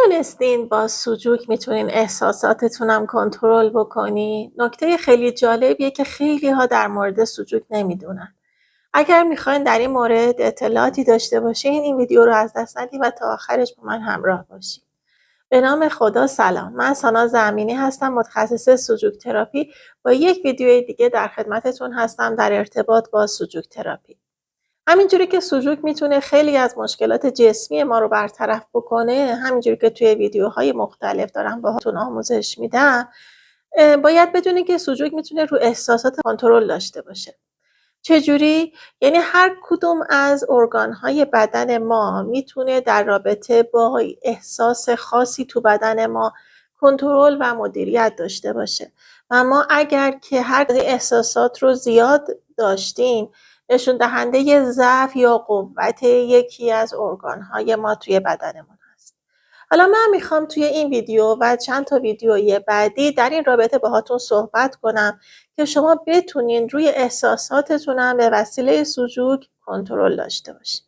دونستین با سوجوک میتونین احساساتتونم کنترل بکنی؟ نکته خیلی جالبیه که خیلی ها در مورد سوجوک نمیدونن. اگر میخواین در این مورد اطلاعاتی داشته باشین این ویدیو رو از دست ندید و تا آخرش با من همراه باشید. به نام خدا سلام، من ساناز امینی هستم، متخصص سوجوک تراپی. با یک ویدیوی دیگه در خدمتتون هستم در ارتباط با سوجوک تراپی. همینجوری که سوجوک میتونه خیلی از مشکلات جسمی ما رو برطرف بکنه، همینجوری که توی ویدیوهای مختلف دارم باهاتون آموزش میدم، باید بدونید که سوجوک میتونه رو احساسات کنترل داشته باشه. چجوری؟ یعنی هر کدوم از ارگانهای بدن ما میتونه در رابطه با احساس خاصی تو بدن ما کنترل و مدیریت داشته باشه و ما اگر که هر احساسات رو زیاد داشتیم نشون دهنده ضعف یا قوت یکی از ارگانهای ما توی بدنمون هست. حالا من میخوام توی این ویدیو و چند تا ویدیوی بعدی در این رابطه باهاتون صحبت کنم که شما بتونین روی احساساتتون هم به وسیله سوجوک کنترل داشته باشین.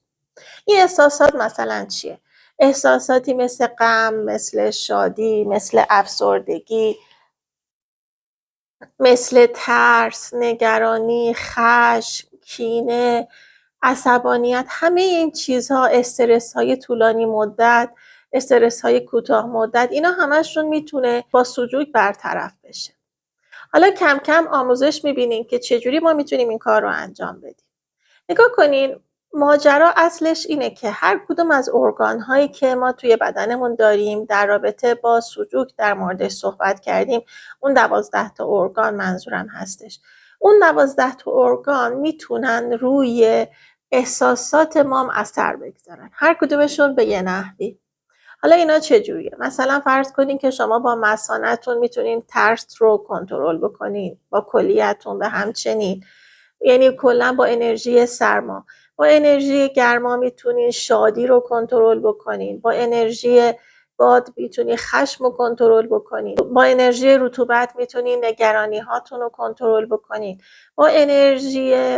این احساسات مثلا چیه؟ احساساتی مثل غم، مثل شادی، مثل افسردگی، مثل ترس، نگرانی، خشم، کینه، عصبانیت، همه این چیزها، استرس های طولانی مدت، استرس های کوتاه مدت، اینا همشون میتونه با سوجوک برطرف بشه. حالا کم کم آموزش میبینیم که چجوری ما میتونیم این کار رو انجام بدیم. نگاه کنین، ماجرا اصلش اینه که هر کدوم از ارگان هایی که ما توی بدنمون داریم در رابطه با سوجوک در موردش صحبت کردیم، اون 12 تا ارگان منظورم هستش. اون 12 تا ارگان میتونن روی احساسات ما اثر بگذارن، هر کدومشون به یه نحوی. حالا اینا چجوریه؟ مثلا فرض کنین که شما با مثانه‌تون میتونین ترس رو کنترل بکنین، با کلیه‌تون به همچنین، یعنی کلا با انرژی سرما. با انرژی گرما میتونین شادی رو کنترل بکنین، با انرژی باد میتونین خشم رو کنترل بکنین، با انرژی رطوبت میتونین نگرانی هاتون رو کنترل بکنین، با انرژی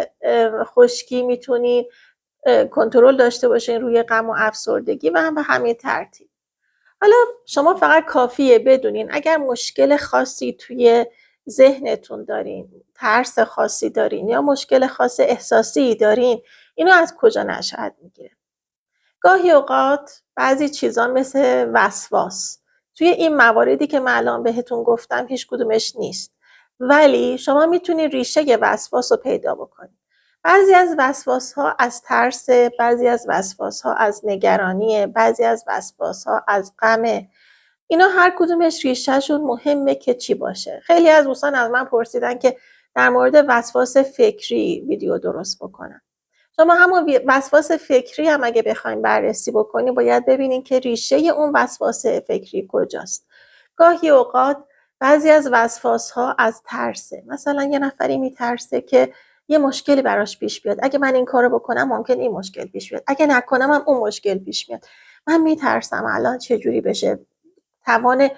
خشکی میتونین کنترل داشته باشین روی غم و افسردگی و هم به همین ترتیب. حالا شما فقط کافیه بدونین اگر مشکل خاصی توی ذهنتون دارین، ترس خاصی دارین یا مشکل خاص احساسی دارین، اینو از کجا نشأت میگیره. گاهی اوقات بعضی چیزا مثل وسواس توی این مواردی که من الان بهتون گفتم هیچ کدومش نیست، ولی شما میتونید ریشه وسواس رو پیدا بکنید. بعضی از وسواس‌ها از ترس، بعضی از وسواس‌ها از نگرانی، بعضی از وسواس‌ها از غمه. اینا هر کدومش ریشه‌شون مهمه که چی باشه. خیلی از دوستان از من پرسیدن که در مورد وسواس فکری ویدیو درست بکنم. شما همون وسواس فکری هم اگه بخوایم بررسی بکنیم باید ببینیم که ریشه اون وسواس فکری کجاست. گاهی اوقات بعضی از وسواس‌ها از ترسه. مثلا یه نفری میترسه که یه مشکلی براش پیش بیاد. اگه من این کارو بکنم ممکن این مشکل پیش بیاد. اگه نکنم هم اون مشکل پیش میاد. من میترسم الان چه جوری بشه. توان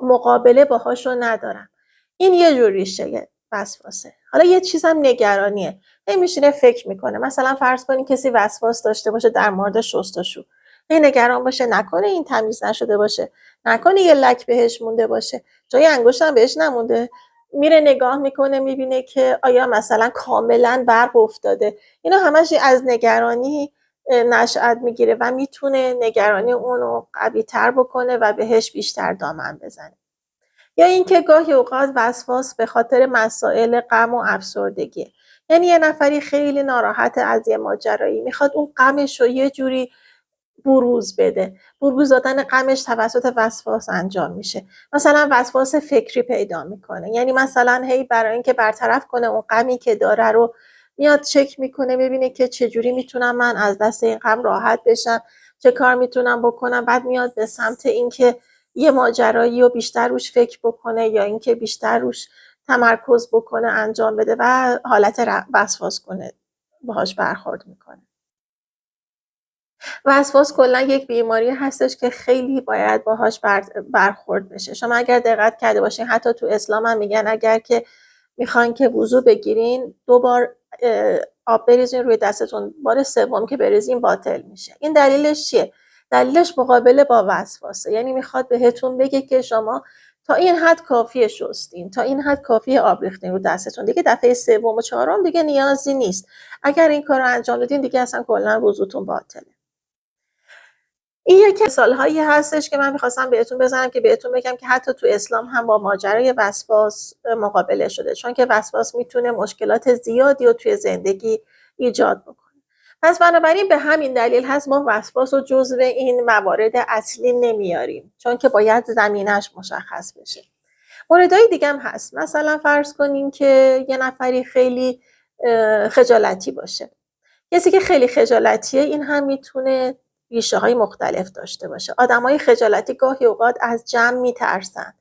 مقابله باهاشو ندارم. این یه جور ریشه وسواسه. حالا یه چیزم نگرانیه. میشینه فکر میکنه. مثلا فرض کنین کسی وسواس داشته باشه در مورد شستشو. نگران باشه نکنه این تمیز نشده باشه. نکنه یه لک بهش مونده باشه. جای انگشتم بهش نمونده. میره نگاه میکنه میبینه که آیا مثلا کاملا برق افتاده. اینا همش از نگرانی نشأت میگیره و میتونه نگرانی اونو قوی تر بکنه و بهش بیشتر دامن بزنه. یا اینکه گاهی اوقات وسواس به خاطر مسائل غم و افسردگی، یعنی یه نفری خیلی ناراحت از یه ماجرایی میخواد اون غمش رو یه جوری بروز بده. بروز دادن غمش توسط وسواس انجام میشه. مثلا وسواس فکری پیدا میکنه، یعنی مثلا هی برای اینکه برطرف کنه اون غمی که داره رو میاد چک میکنه ببینه که چجوری میتونم من از دست این غم راحت بشم، چه کار میتونم بکنم. بعد میاد به سمت اینکه یه ماجرایی رو بیشتر روش فکر بکنه یا اینکه بیشتر روش تمرکز بکنه انجام بده و حالت وسواس کنه باهاش برخورد میکنه. وسواس کلا یک بیماری هستش که خیلی باید باهاش برخورد بشه. شما اگر دقت کرده باشین حتی تو اسلام هم میگن اگر که میخواین که وضو بگیرین 2 بار آب بریزین روی دستتون، بار سوم که بریزین باطل میشه. این دلیلش چیه؟ دلیلش مقابله با وسواسه، یعنی میخواد بهتون بگه که شما تا این حد کافیه شستین، تا این حد کافیه آب ریختین رو دستتون، دیگه دفعه سوم و چهارم دیگه نیازی نیست، اگر این کار رو انجام دادین دیگه اصلا کلا وضوتون باطله. این یکی مثال‌هایی هستش که من می‌خواستم بهتون بزنم که بهتون بگم که حتی تو اسلام هم با ماجرای وسواس مقابله شده، چون که وسواس میتونه مشکلات زیادی رو توی زندگی ایجاد بکنه. پس بنابراین به همین دلیل هست ما وسواس رو جزو این موارد اصلی نمیاریم، چون که باید زمینش مشخص بشه. موردهای دیگه هم هست، مثلا فرض کنیم که یه نفری خیلی خجالتی باشه. کسی که خیلی خجالتیه این هم میتونه ریشه های مختلف داشته باشه. آدمای خجالتی گاهی اوقات از جمع میترسن،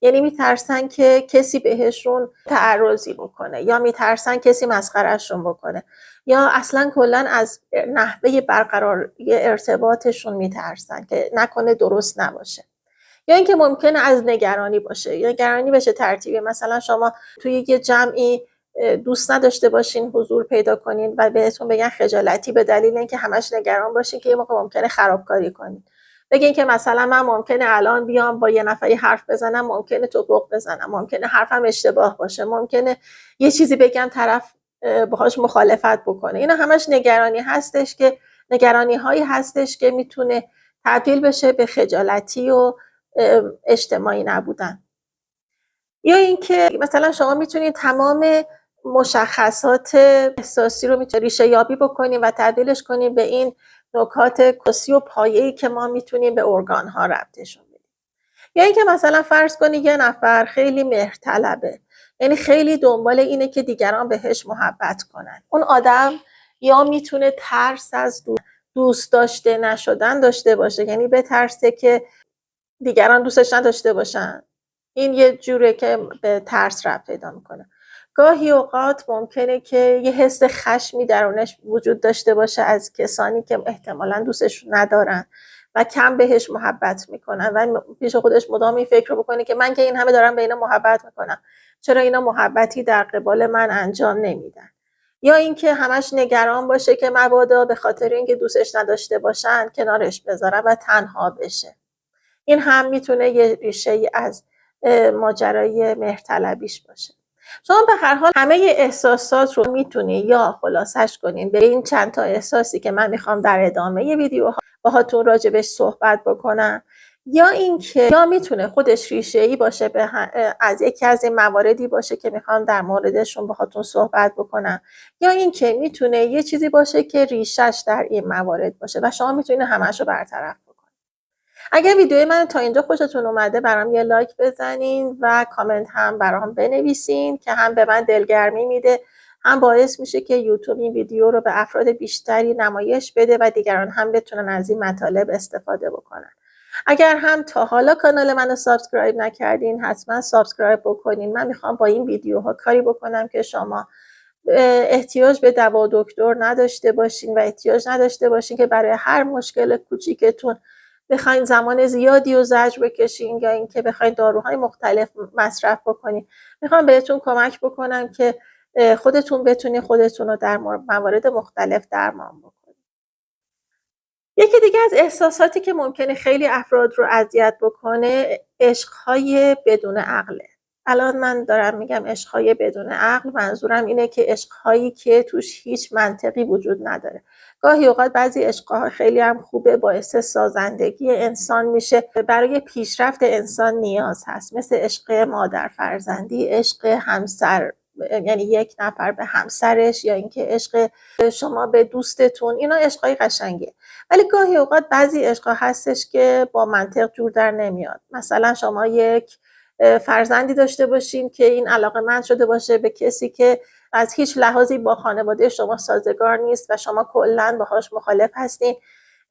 یعنی میترسن که کسی بهشون تعرضی بکنه، یا میترسن کسی مسخرهشون بکنه، یا اصلا کلا از نحوه برقرار ارتباطشون میترسن که نکنه درست نباشه. یا اینکه ممکنه از نگرانی باشه، یا نگرانی بشه ترتیبی، مثلا شما توی یه جمعی دوست نداشته باشین حضور پیدا کنین و بهتون بگن خجالتی، به دلیل اینکه همش نگران باشین که یه موقع ممکنه خرابکاری کنین. بگین که مثلا من ممکنه الان بیام با یه نفری حرف بزنم، ممکنه توپق بزنم، ممکنه حرفم اشتباه باشه، ممکنه یه چیزی بگم طرف باهاش مخالفت بکنه. اینا همش نگرانی هستش که نگرانی هایی هستش که میتونه تبدیل بشه به خجالتی و اجتماعی نبودن. یا اینکه مثلا شما میتونید تمام مشخصات احساسی رو ریشه یابی بکنید و تبدیلش کنید به این نکات کسی و پایه‌ای که ما میتونیم به ارگان ها ربطشون بدیم. یا اینکه مثلا فرض کنید یه نفر خیلی مهرطلبه، یعنی خیلی دنبال اینه که دیگران بهش محبت کنن. اون آدم یا میتونه ترس از دوست داشته نشدن داشته باشه، یعنی بترسه که دیگران دوستش نداشته باشن. این یه جوره که به ترس ربط پیدا میکنه. گاهی اوقات ممکنه که یه حس خشمی درونش وجود داشته باشه از کسانی که احتمالاً دوستش ندارن و کم بهش محبت میکنن و پیش خودش مدام این فکر رو بکنه که من که این همه دارم به اینا محبت میکنم، چرا اینا محبتی در قبال من انجام نمیدن. یا اینکه همش نگران باشه که مبادا به خاطر اینکه دوستش نداشته باشن کنارش بذارن و تنها بشه. این هم میتونه یه ریشه از ماجرای مهرطلبیش باشه. شما به هر حال همه احساسات رو میتونی یا خلاصش کنین به این چند تا احساسی که من میخوام در ادامه ویدیوها باهاتون راجبش صحبت بکنم، یا اینکه یا میتونه خودش ریشه‌ای باشه از یکی از این مواردی باشه که میخوام در موردشون باهاتون صحبت بکنم، یا اینکه میتونه یه چیزی باشه که ریشش در این موارد باشه و شما میتونین همه‌شو برطرف بکنین. اگر ویدیوی من تا اینجا خوشتون اومده برام یه لایک بزنین و کامنت هم برام بنویسین که هم به من دلگرمی میده، هم باعث میشه که یوتیوب این ویدیو رو به افراد بیشتری نمایش بده و دیگران هم بتونن از این مطالب استفاده بکنن. اگر هم تا حالا کانال منو سابسکرایب نکردین حتما سابسکرایب بکنین. من میخوام با این ویدیوها کاری بکنم که شما احتیاج به دوا دکتر نداشته باشین و احتیاج نداشته باشین که برای هر مشکل کوچیکتون بخواین زمان زیادی و زجر بکشین یا اینکه بخواین داروهای مختلف مصرف بکنین. میخوام بهتون کمک بکنم که خودتون بتونین خودتون رو در موارد مختلف درمان بکنین. یکی دیگه از احساساتی که ممکنه خیلی افراد رو اذیت بکنه عشق‌های بدون عقله. الان من دارم میگم عشق‌های بدون عقل، منظورم اینه که عشق‌هایی که توش هیچ منطقی وجود نداره. گاهی اوقات بعضی عشق‌ها خیلی هم خوبه، باعث سازندگی انسان میشه، برای پیشرفت انسان نیاز هست، مثل عشق مادر فرزندی، عشق همسر، یعنی یک نفر به همسرش، یا اینکه عشق شما به دوستتون. اینا عشقای قشنگه، ولی گاهی اوقات بعضی عشقا هستش که با منطق جور در نمیاد. مثلا شما یک فرزندی داشته باشین که این علاقه‌مند شده باشه به کسی که از هیچ لحاظی با خانواده شما سازگار نیست و شما کلاً باهاش مخالف هستین.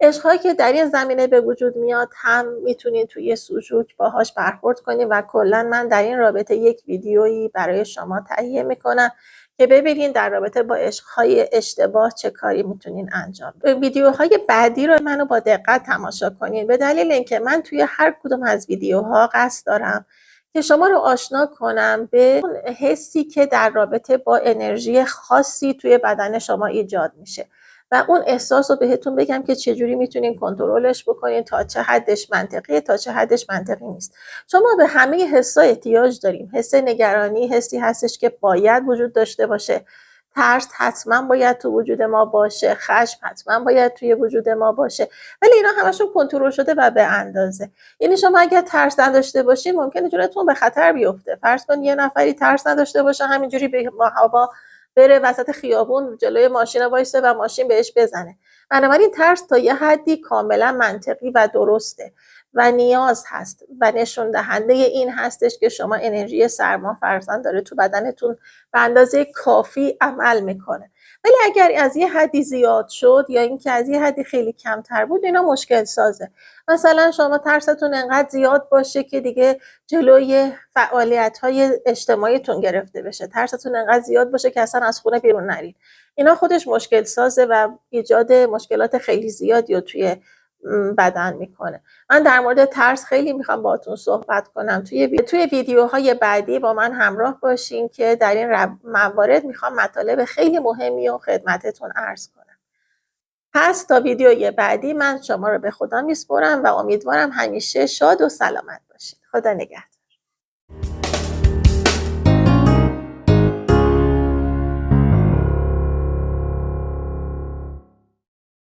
عشق‌هایی که در این زمینه به وجود میاد هم میتونید توی سوژوک باهاش برخورد کنید و کلاً من در این رابطه یک ویدیویی برای شما تهیه میکنم که ببینین در رابطه با عشق‌های اشتباه چه کاری میتونین انجام بدین. ویدیوهای بعدی رو منو با دقت تماشا کنین، به دلیل اینکه من توی هر کدوم از ویدیوها قصد دارم که شما رو آشنا کنم به اون حسی که در رابطه با انرژی خاصی توی بدن شما ایجاد میشه و اون احساس رو بهتون بگم که چجوری میتونین کنترلش بکنین، تا چه حدش منطقیه، تا چه حدش منطقی نیست. چون ما به همه حسا احتیاج داریم. حس نگرانی حسی هستش که باید وجود داشته باشه، ترس حتما باید تو وجود ما باشه، خشم حتما باید توی وجود ما باشه، ولی اینا همشون کنترل شده و به اندازه. یعنی شما اگر ترس نداشته باشین ممکنه جونتون به خطر بیفته. فرض کن یه نفری ترس نداشته باشه، همینجوری به هوا بره وسط خیابون جلوی ماشین وایسه و ماشین بهش بزنه. بنابراین ترس تا یه حدی کاملا منطقی و درسته و نیاز هست و نشون دهنده این هستش که شما انرژی سرما فرزن داره تو بدنتون به اندازه کافی عمل میکنه. ولی اگر از یه حدی زیاد شد یا اینکه از یه حدی خیلی کمتر بود، اینا مشکل سازه. مثلا شما ترستون انقدر زیاد باشه که دیگه جلوی فعالیت‌های اجتماعیتون گرفته بشه، ترستون انقدر زیاد باشه که اصلا از خونه بیرون نرید، اینا خودش مشکل سازه و ایجاد مشکلات خیلی زیادی رو توی بدن میکنه. من در مورد ترس خیلی میخوام باهاتون صحبت کنم. توی ویدیوهای بعدی با من همراه باشین که در این موارد میخوام مطالب خیلی مهمی رو خدمتتون عرض کنم. پس تا ویدیوی بعدی من شما رو به خدا میسپرم و امیدوارم همیشه شاد و سلامت باشین. خدا نگهدار.